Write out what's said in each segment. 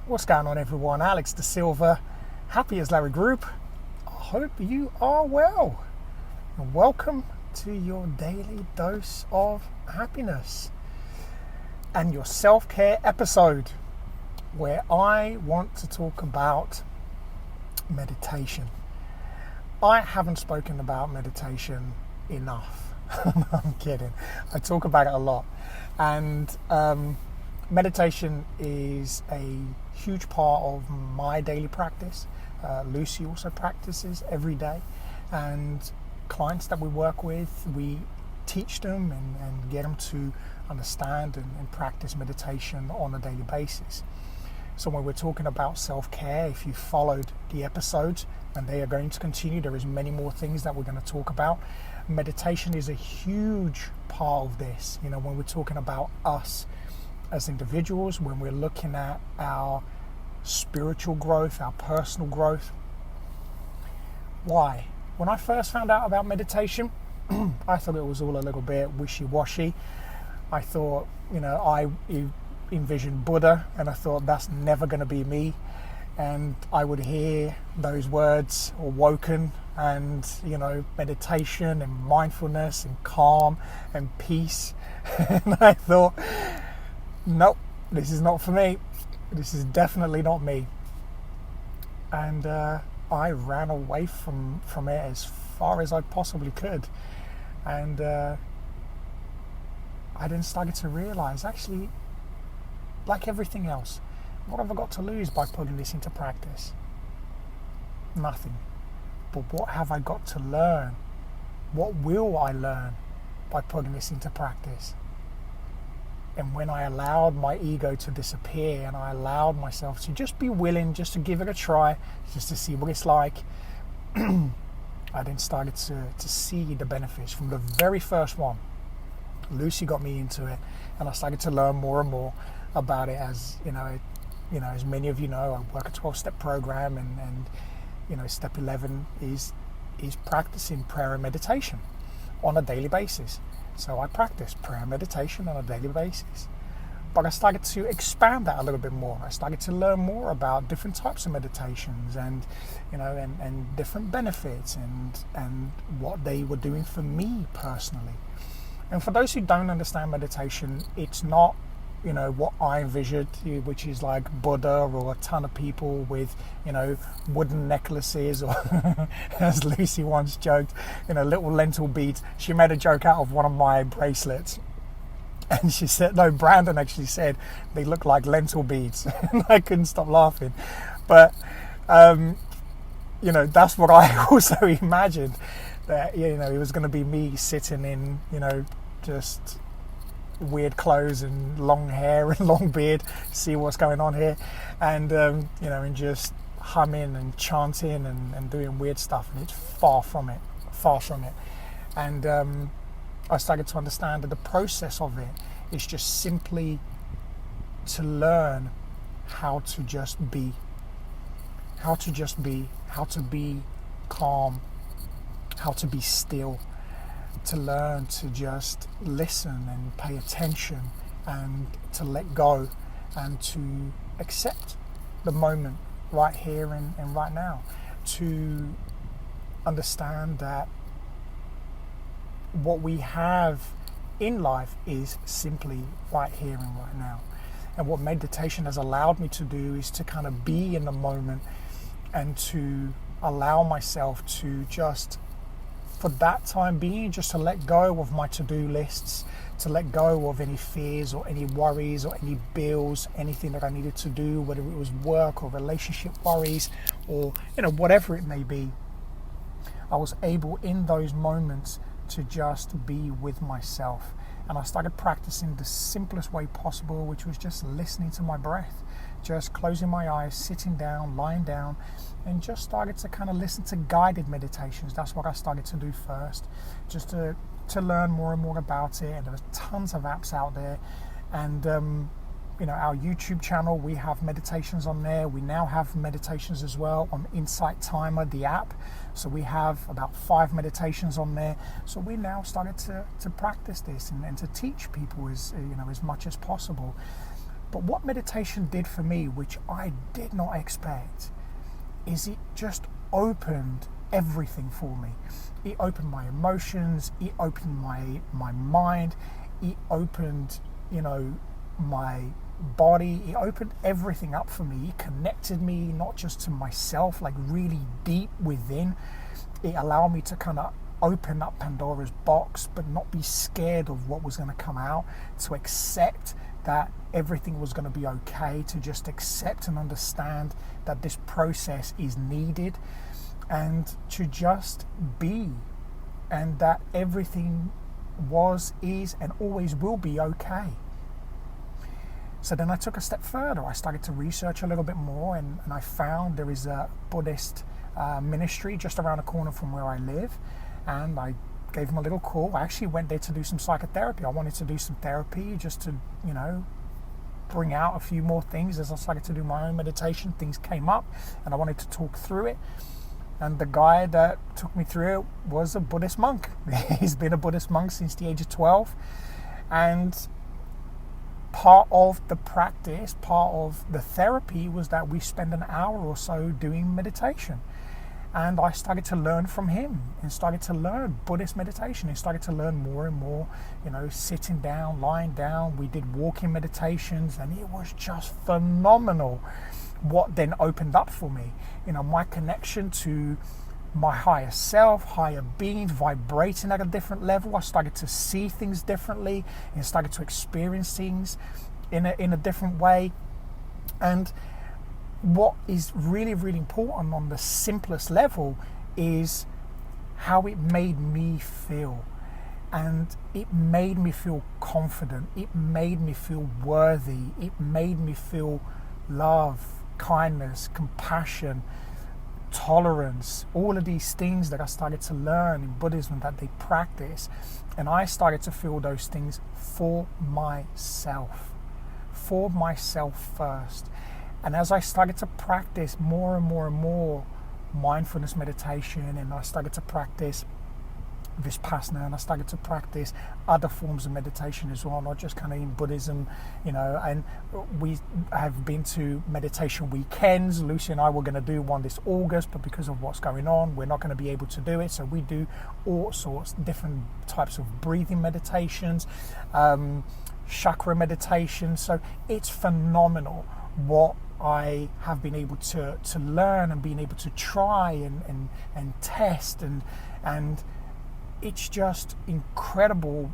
What's going on, everyone? Alex De Silva, Happy as Larry Group. I hope you are well. And welcome to your daily dose of happiness and your self-care episode, where I want to talk about meditation. I haven't spoken about meditation enough. I'm kidding. I talk about it a lot. And meditation is a huge part of my daily practice. Lucy also practices every day. And clients that we work with, we teach them and get them to understand and practice meditation on a daily basis. So when we're talking about self-care, if you followed the episodes, and they are going to continue, there is many more things that we're going to talk about. Meditation is a huge part of this. You know, when we're talking about us as individuals, when we're looking at our spiritual growth, our personal growth. Why? When I first found out about meditation, I thought it was all a little bit wishy-washy. I thought, I envisioned Buddha, and I thought that's never going to be me. And I would hear those words, awoken, and meditation and mindfulness and calm and peace. And I thought, nope, this is not for me. This is definitely not me. And I ran away from it as far as I possibly could. And I then started to realize, actually, like everything else, what have I got to lose by putting this into practice? Nothing. But what have I got to learn? What will I learn by putting this into practice? And when I allowed my ego to disappear and I allowed myself to just be willing, just to give it a try, just to see what it's like, I then started to see the benefits from the very first one. Lucy got me into it, and I started to learn more and more about it. As as many of you know, I work a 12-step program, and step 11 is practicing prayer and meditation on a daily basis. So I practice prayer and meditation on a daily basis. But I started to expand that a little bit more. I started to learn more about different types of meditations and different benefits and what they were doing for me personally. And for those who don't understand meditation, it's not what I envisioned, which is like Buddha or a ton of people with wooden necklaces, or as Lucy once joked, little lentil beads. She made a joke out of one of my bracelets, and she said, no, Brandon actually said they look like lentil beads. And I couldn't stop laughing. But that's what I also imagined, that it was going to be me sitting in just weird clothes and long hair and long beard, see what's going on here, and and just humming and chanting and doing weird stuff. And it's far from it. And I started to understand that the process of it is just simply to learn how to be calm, how to be still, to learn to just listen and pay attention and to let go and to accept the moment right here and right now, to understand that what we have in life is simply right here and right now. And what meditation has allowed me to do is to kind of be in the moment and to allow myself to just, for that time being, just to let go of my to-do lists, to let go of any fears or any worries or any bills, anything that I needed to do, whether it was work or relationship worries or whatever it may be. I was able in those moments to just be with myself. And I started practicing the simplest way possible, which was just listening to my breath, just closing my eyes, sitting down, lying down, and just started to kind of listen to guided meditations. That's what I started to do first, just to learn more and more about it. And there was tons of apps out there. And our YouTube channel, we have meditations on there. We now have meditations as well on Insight Timer, the app. So we have about 5 meditations on there. So we now started to practice this and to teach people as much as possible. But what meditation did for me, which I did not expect, is it just opened everything for me. It opened my emotions, it opened my mind, it opened, my body, it opened everything up for me. It connected me not just to myself, like really deep within. It allowed me to kind of open up Pandora's box, but not be scared of what was going to come out, to accept that everything was going to be okay, to just accept and understand that this process is needed, and to just be, and that everything was, is, and always will be okay. So then I took a step further. I started to research a little bit more, and I found there is a Buddhist ministry just around the corner from where I live, and I gave them a little call. I actually went there to do some psychotherapy. I wanted to do some therapy just to, bring out a few more things. As I started to do my own meditation, things came up, and I wanted to talk through it. And the guy that took me through it was a Buddhist monk. He's been a Buddhist monk since the age of 12. And part of the practice, part of the therapy was that we spend an hour or so doing meditation. And I started to learn from him and started to learn Buddhist meditation and started to learn more and more, sitting down, lying down. We did walking meditations, and it was just phenomenal what then opened up for me. My connection to my higher self, higher being, vibrating at a different level. I started to see things differently and started to experience things in a different way. And what is really, really important on the simplest level is how it made me feel. And it made me feel confident. It made me feel worthy. It made me feel love, kindness, compassion, tolerance, all of these things that I started to learn in Buddhism that they practice. And I started to feel those things for myself first. And as I started to practice more and more and more mindfulness meditation, and I started to practice Vipassana, and I started to practice other forms of meditation as well, not just kind of in Buddhism, and we have been to meditation weekends. Lucy and I were going to do one this August, but because of what's going on, we're not going to be able to do it. So we do all sorts, different types of breathing meditations, chakra meditation. So it's phenomenal what I have been able to learn and being able to try and test and it's just incredible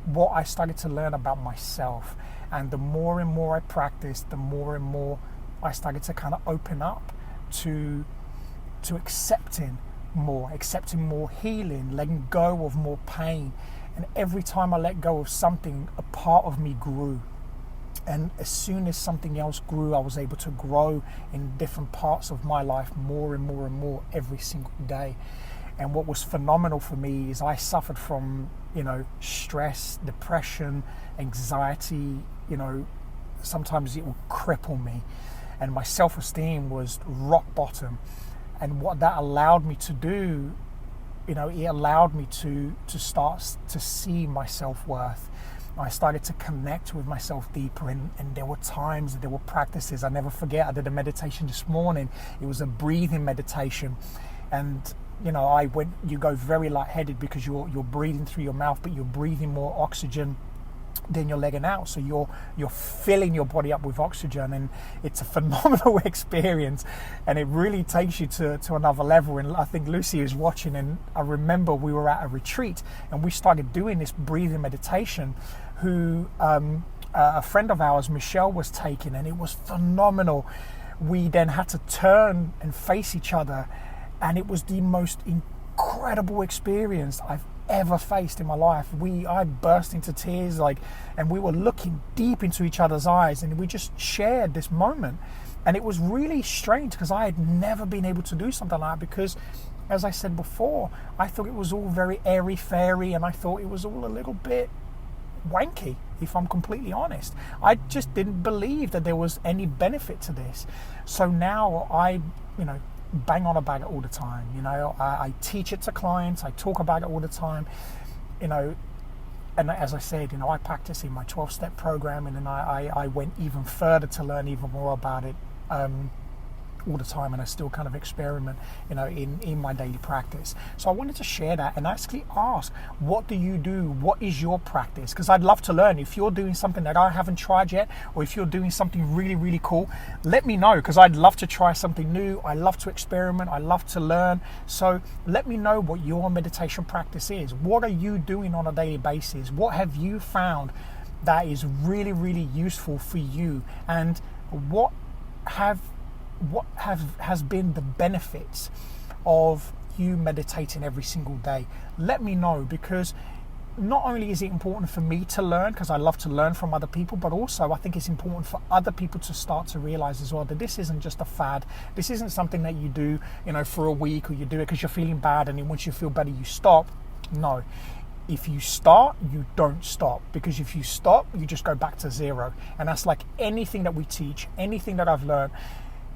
what I started to learn about myself. And the more and more I practiced, the more and more I started to kind of open up to accepting more healing, letting go of more pain. And every time I let go of something, a part of me grew. And as soon as something else grew, I was able to grow in different parts of my life more and more and more every single day. And what was phenomenal for me is I suffered from, stress, depression, anxiety, sometimes it would cripple me. And my self-esteem was rock bottom. And what that allowed me to do, it allowed me to start to see my self-worth. I started to connect with myself deeper, and there were times, there were practices. I never forget, I did a meditation this morning. It was a breathing meditation. And you go very lightheaded because you're breathing through your mouth, but you're breathing more oxygen than you're letting out. So you're filling your body up with oxygen, and it's a phenomenal experience, and it really takes you to another level. And I think Lucy is watching, and I remember we were at a retreat and we started doing this breathing meditation who a friend of ours, Michelle, was taking, and it was phenomenal. We then had to turn and face each other, and it was the most incredible experience I've ever faced in my life. I burst into tears, and we were looking deep into each other's eyes, and we just shared this moment. And it was really strange because I had never been able to do something like that, because, as I said before, I thought it was all very airy-fairy, and I thought it was all a little bit wanky, if I'm completely honest. I just didn't believe that there was any benefit to this. So now I, bang on about it all the time. I teach it to clients. I talk about it all the time. and as I said, I practice in my 12-step program, and then I went even further to learn even more about it all the time, and I still kind of experiment, in my daily practice. So I wanted to share that and actually ask, what do you do? What is your practice? Because I'd love to learn. If you're doing something that I haven't tried yet, or if you're doing something really, really cool, let me know, because I'd love to try something new. I love to experiment. I love to learn. So let me know what your meditation practice is. What are you doing on a daily basis? What have you found that is really, really useful for you? And what has been the benefits of you meditating every single day? Let me know, because not only is it important for me to learn, because I love to learn from other people, but also I think it's important for other people to start to realize as well that this isn't just a fad. This isn't something that you do, for a week, or you do it because you're feeling bad, and then once you feel better you stop. No. If you start, you don't stop, because if you stop, you just go back to zero. And that's like anything that we teach, anything that I've learned.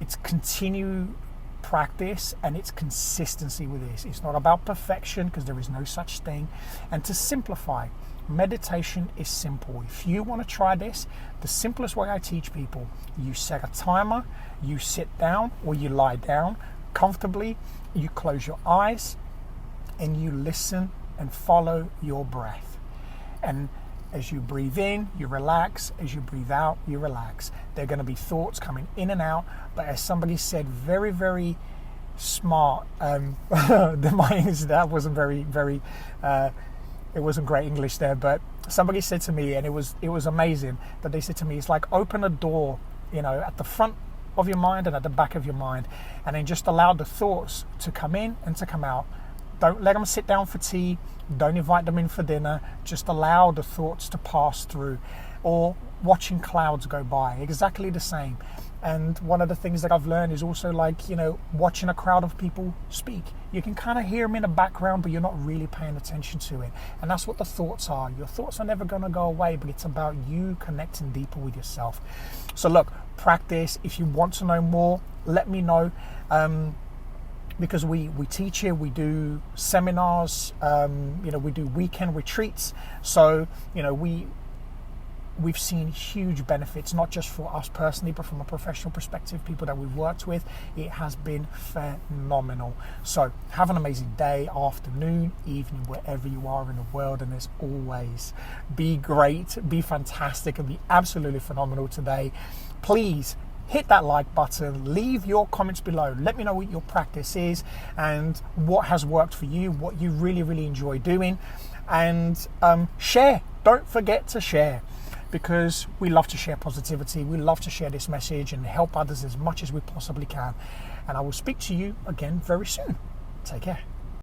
It's continue practice, and it's consistency with this. It's not about perfection, because there is no such thing. And to simplify, meditation is simple. If you want to try this, the simplest way I teach people, you set a timer, you sit down or you lie down comfortably, you close your eyes, and you listen and follow your breath. And as you breathe in, you relax. As you breathe out, you relax. There are going to be thoughts coming in and out, but as somebody said, very, very smart. That wasn't very. It wasn't great English there, but somebody said to me, and it was amazing, that they said to me, it's like open a door, at the front of your mind and at the back of your mind, and then just allow the thoughts to come in and to come out. Don't let them sit down for tea. Don't invite them in for dinner. Just allow the thoughts to pass through. Or watching clouds go by, exactly the same. And one of the things that I've learned is also watching a crowd of people speak. You can kind of hear them in the background, but you're not really paying attention to it. And that's what the thoughts are. Your thoughts are never going to go away, but it's about you connecting deeper with yourself. So look, practice. If you want to know more, let me know. Because we teach here, we do seminars, we do weekend retreats. So, we've seen huge benefits, not just for us personally, but from a professional perspective, people that we've worked with. It has been phenomenal. So have an amazing day, afternoon, evening, wherever you are in the world. And as always, be great, be fantastic, and be absolutely phenomenal today. Please hit that like button, leave your comments below. Let me know what your practice is and what has worked for you, what you really, really enjoy doing. And share. Don't forget to share, because we love to share positivity. We love to share this message and help others as much as we possibly can. And I will speak to you again very soon. Take care.